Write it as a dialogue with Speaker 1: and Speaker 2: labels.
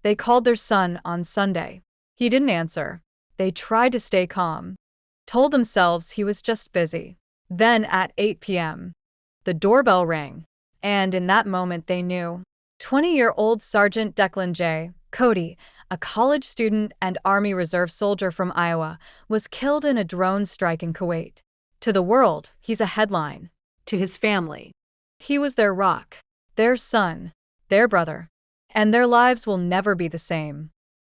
Speaker 1: They called their son on Sunday. He didn't answer. They tried to stay calm, told themselves he was just busy. Then at 8 p.m., the doorbell rang, and in that moment they knew. 20-year-old Sergeant Declan J. Cody, a college student and Army Reserve soldier from Iowa, was killed in a drone strike in Kuwait. To the world, he's a headline. To his family, he was their rock, their son, their brother, and their lives will never be the same.